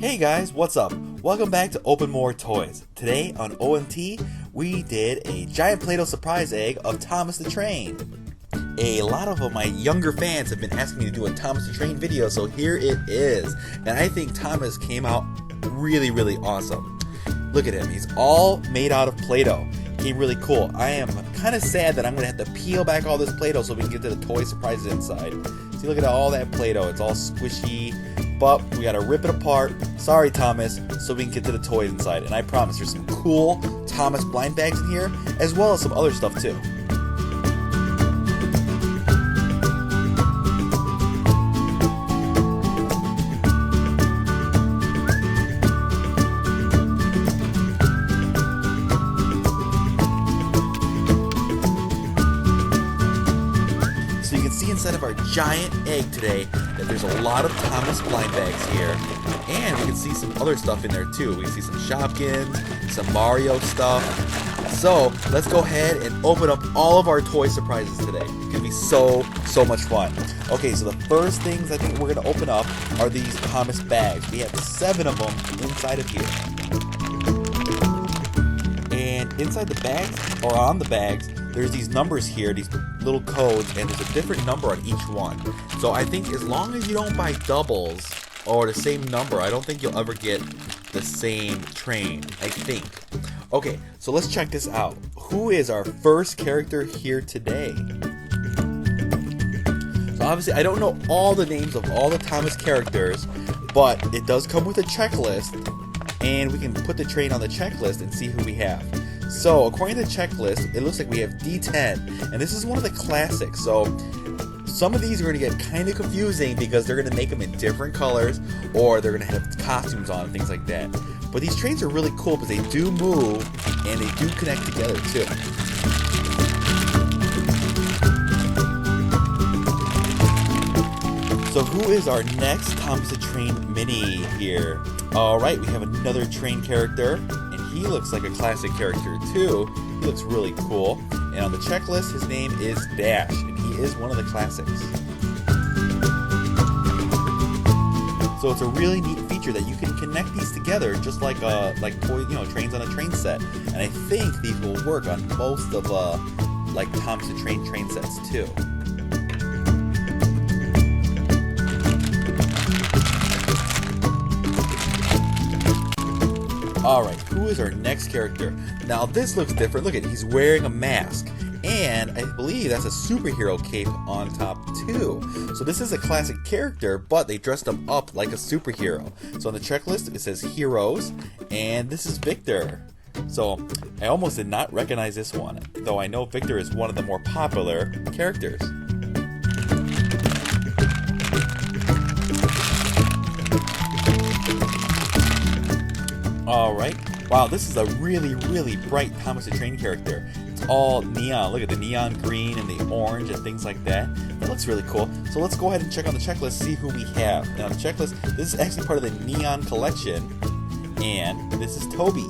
Hey guys, what's up? Welcome back to OpenMoreToys. Today on OMT, we did a Giant Play-Doh Surprise egg of Thomas the Train. A lot of my younger fans have been asking me to do a Thomas the Train video, so here it is. And I think Thomas came out really awesome. Look at him, he's all made out of Play-Doh. Came really cool. I am kind of sad that I'm going to have to peel back all this Play-Doh so we can get to the toy surprises inside. See, look at all that Play-Doh, it's all squishy. But we gotta rip it apart, sorry Thomas, so we can get to the toys inside. And I promise there's some cool Thomas blind bags in here, as well as some other stuff too. So you can see inside of our giant egg today that there's a lot of Thomas blind bags here, and we can see some other stuff in there too. We can see some Shopkins, some Mario stuff. So let's go ahead and open up all of our toy surprises today. It's gonna be so much fun. Okay, so the first things I think we're gonna open up are these Thomas bags. We have 7 of them inside of here. And inside the bags, or on the bags, there's these numbers here, these little codes, and there's a different number on each one. So I think as long as you don't buy doubles or the same number, I don't think you'll ever get the same train, I think. Okay, so let's check this out. Who is our first character here today? So obviously I don't know all the names of all the Thomas characters, but it does come with a checklist, and we can put the train on the checklist and see who we have. So, according to the checklist, it looks like we have D10, and this is one of the classics. So, some of these are going to get kind of confusing because they're going to make them in different colors, or they're going to have costumes on and things like that. But these trains are really cool because they do move, and they do connect together too. So, who is our next Thomas the Train mini here? Alright, we have another train character. He looks like a classic character too. He looks really cool. And on the checklist, his name is Dash, and he is one of the classics. So it's a really neat feature that you can connect these together, just like toy, trains on a train set. And I think these will work on most of like Thomas the Train sets too. Alright, who is our next character? Now this looks different. Look at it, he's wearing a mask. And I believe that's a superhero cape on top too. So this is a classic character, but they dressed him up like a superhero. So on the checklist it says Heroes, and this is Victor. So I almost did not recognize this one, though I know Victor is one of the more popular characters. Alright, wow, this is a really bright Thomas the Train character. It's all neon. Look at the neon green and the orange and things like that. That looks really cool. So let's go ahead and check on the checklist, see who we have. Now on the checklist, this is actually part of the neon collection, and this is Toby.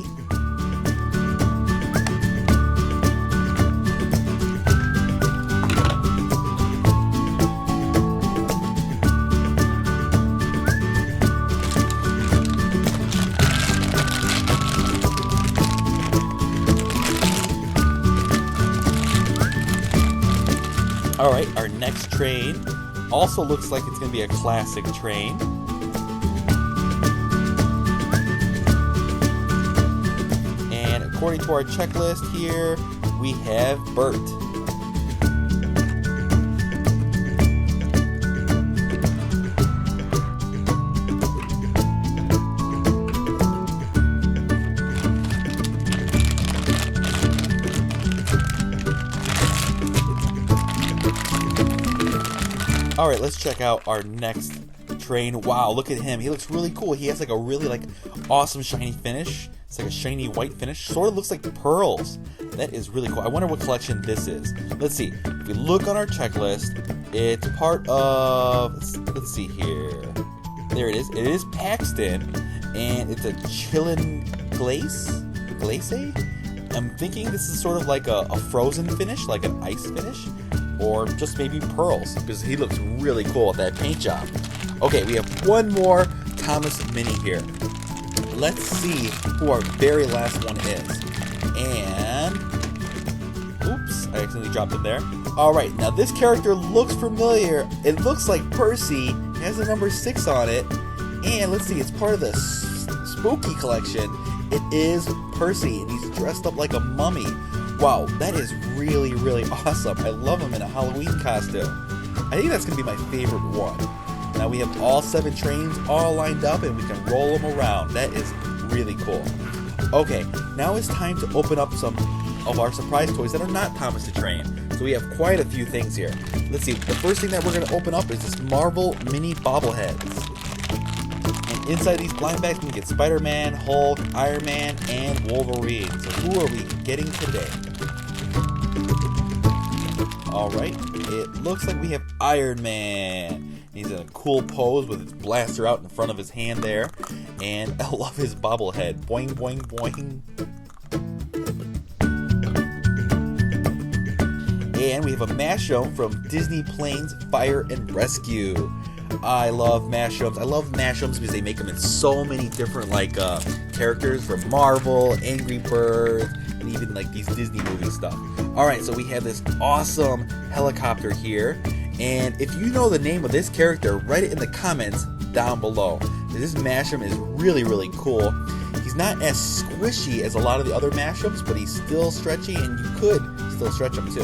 Alright, our next train also looks like it's going to be a classic train. And according to our checklist here, we have Bert. Alright, let's check out our next train. Wow, look at him. He looks really cool. He has like a really awesome shiny finish. It's like a shiny white finish. Sort of looks like pearls. That is really cool. I wonder what collection this is. Let's see. If we look on our checklist, it's part of... Let's see here. There it is. It is Paxton, and it's a Chillin' Glace? I'm thinking this is sort of like a frozen finish, like an ice finish. or just maybe pearls, because he looks really cool with that paint job. Okay, we have one more Thomas Mini here. Let's see who our very last one is. And oops, I accidentally dropped him there. Alright, now this character looks familiar. It looks like Percy. It has the number 6 on it. And let's see, it's part of the Spooky collection. It is Percy, and he's dressed up like a mummy. Wow, that is really, really awesome. I love him in a Halloween costume. I think that's going to be my favorite one. Now we have all 7 trains all lined up, and we can roll them around. That is really cool. Okay, now it's time to open up some of our surprise toys that are not Thomas the Train. So we have quite a few things here. Let's see, the first thing that we're going to open up is this Marvel Mini Bobbleheads. And inside these blind bags, we can get Spider-Man, Hulk, Iron Man, and Wolverine. So who are we getting today? Alright, it looks like we have Iron Man. He's in a cool pose with his blaster out in front of his hand there. And I love his bobblehead. Boing, boing, boing. And we have a Mashem from Disney Planes Fire and Rescue. I love Mashems. I love Mashems because they make them in so many different characters from Marvel, Angry Birds, and even like these Disney movie stuff. Alright, so we have this awesome helicopter here. And if you know the name of this character, write it in the comments down below. This Mashem is really, really cool. He's not as squishy as a lot of the other Mashems, but he's still stretchy, and you could still stretch him too.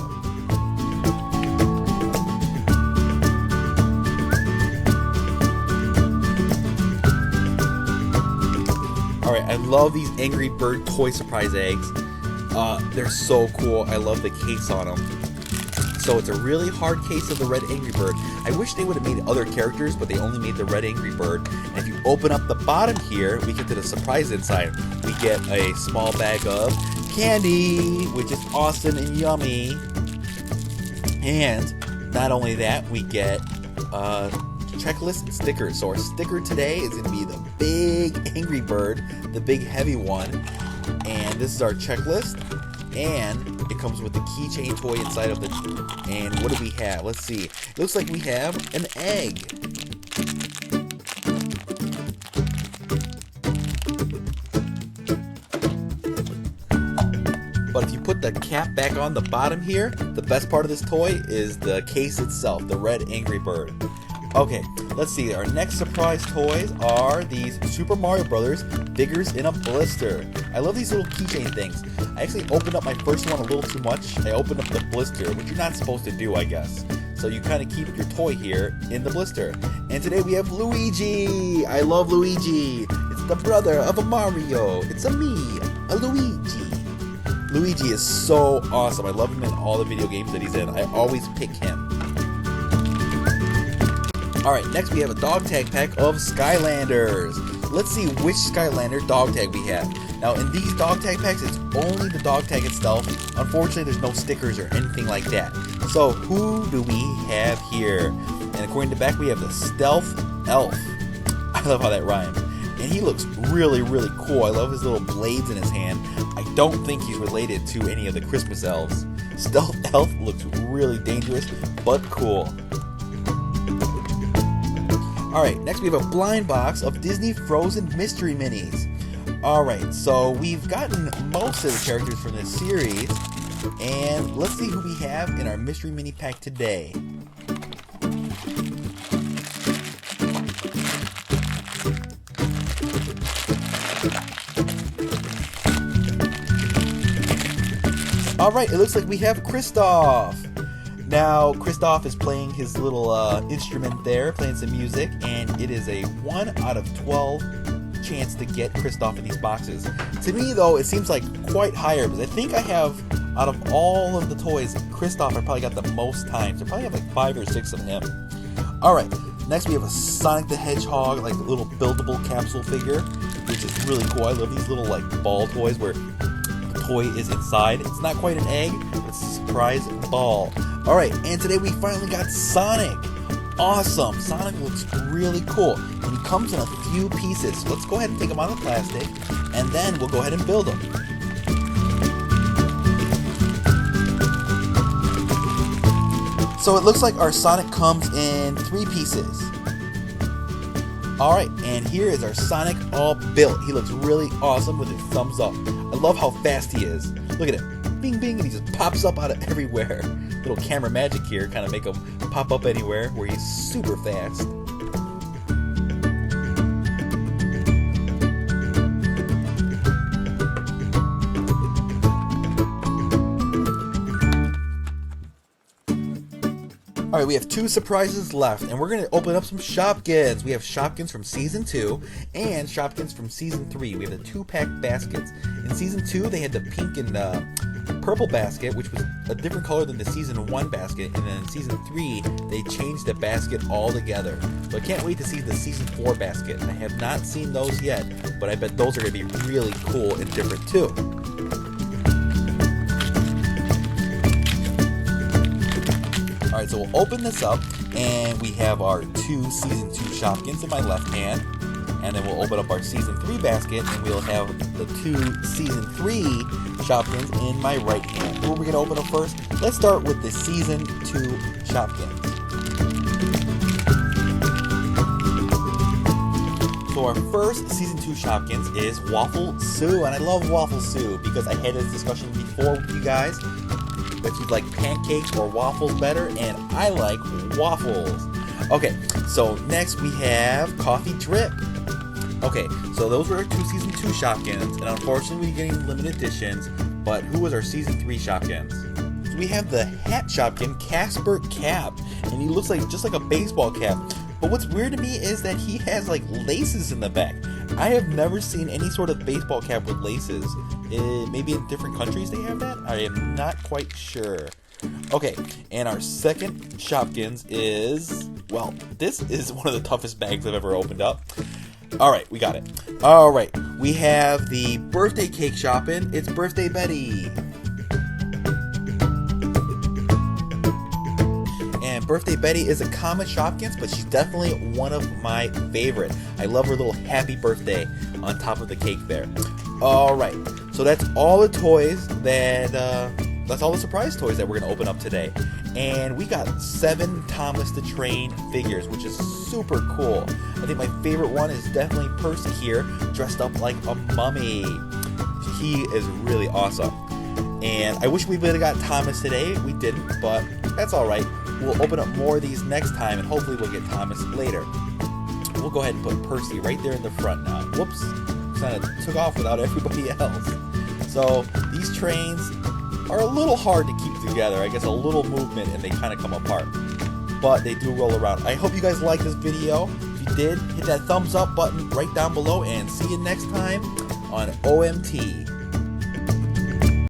Alright, I love these Angry Bird toy surprise eggs. They're so cool. I love the case on them. So it's a really hard case of the red Angry Bird. I wish they would have made other characters, but they only made the red Angry Bird. And if you open up the bottom here, we get to the surprise inside. We get a small bag of candy, which is awesome and yummy. And not only that, we get checklist and stickers. So our sticker today is going to be the big Angry Bird, the big heavy one. And this is our checklist. And it comes with the keychain toy inside of the... And what do we have? Let's see. It looks like we have an egg. But if you put the cap back on the bottom here, the best part of this toy is the case itself, the red Angry Bird. Okay, let's see. Our next surprise toys are these Super Mario Brothers figures in a blister. I love these little keychain things. I actually opened up my first one a little too much. I opened up the blister, which you're not supposed to do, I guess. So you kind of keep your toy here in the blister. And today we have Luigi. I love Luigi. It's the brother of a Mario. It's a Luigi. Luigi is so awesome. I love him in all the video games that he's in. I always pick him. Alright, next we have a dog tag pack of Skylanders. Let's see which Skylander dog tag we have. Now in these dog tag packs, it's only the dog tag itself. Unfortunately, there's no stickers or anything like that. So who do we have here? And according to back, we have the Stealth Elf. I love how that rhymes. And he looks really, really cool. I love his little blades in his hand. I don't think he's related to any of the Christmas elves. Stealth Elf looks really dangerous, but cool. Alright, next we have a blind box of Disney Frozen Mystery Minis. Alright, so we've gotten most of the characters from this series, and let's see who we have in our Mystery Mini pack today. Alright, it looks like we have Kristoff. Now, Kristoff is playing his little instrument there, playing some music, and it is a 1 out of 12 chance to get Kristoff in these boxes. To me, though, it seems like quite higher, because I think I have, out of all of the toys, Kristoff I probably got the most times. I probably have like 5 or 6 of him. Alright, next we have a Sonic the Hedgehog, like a little buildable capsule figure, which is really cool. I love these little like ball toys where the toy is inside. It's not quite an egg, but it's a surprise ball. Alright, and today we finally got Sonic. Awesome. Sonic looks really cool. And he comes in a few pieces. So let's go ahead and take him out of the plastic, and then we'll go ahead and build him. So it looks like our Sonic comes in 3 pieces. Alright, and here is our Sonic all built. He looks really awesome with his thumbs up. I love how fast he is. Look at it. Bing bing, and he just pops up out of everywhere. Little camera magic here, kind of make him pop up anywhere where he's super fast. Alright, we have 2 surprises left, and we're going to open up some Shopkins. We have Shopkins from Season 2 and Shopkins from Season 3. We have the 2-pack baskets. In Season 2, they had the pink and purple basket, which was a different color than the Season 1 basket, and then in Season 3, they changed the basket altogether. So I can't wait to see the Season 4 basket. I have not seen those yet, but I bet those are going to be really cool and different too. Alright, so we'll open this up, and we have our 2 Season 2 Shopkins in my left hand, and then we'll open up our Season 3 basket, and we'll have the 2 Season 3 Shopkins in my right hand. Who are we going to open up first? Let's start with the Season 2 Shopkins. So our first Season 2 Shopkins is Waffle Sue, and I love Waffle Sue because I had this discussion before with you guys. If you like pancakes or waffles better, and I like waffles. Okay, so next we have Coffee Drip. Okay, so those were our 2 Season 2 Shopkins, and unfortunately we're getting limited editions, but who was our Season 3 Shopkins? So we have the Hat Shopkin, Casper Cap, and he looks like just like a baseball cap. But what's weird to me is that he has like laces in the back. I have never seen any sort of baseball cap with laces. Maybe in different countries they have that? I am not quite sure. Okay, and our second Shopkins is, well, this is one of the toughest bags I've ever opened up. Alright, we got it. Alright, we have the birthday cake Shopkin. It's Birthday Betty. And Birthday Betty is a common Shopkins, but she's definitely one of my favorite. I love her little happy birthday on top of the cake there. Alright, so that's all the toys that's all the surprise toys that we're going to open up today. And we got 7 Thomas the Train figures, which is super cool. I think my favorite one is definitely Percy here, dressed up like a mummy. He is really awesome. And I wish we would have got Thomas today. We didn't, but that's alright. We'll open up more of these next time, and hopefully we'll get Thomas later. We'll go ahead and put Percy right there in the front now. Whoops. Kind of took off without everybody else. So these trains are a little hard to keep together. I guess a little movement and they kind of come apart, but they do roll around. I hope you guys liked this video. If you did, hit that thumbs up button right down below, and see you next time on OMT.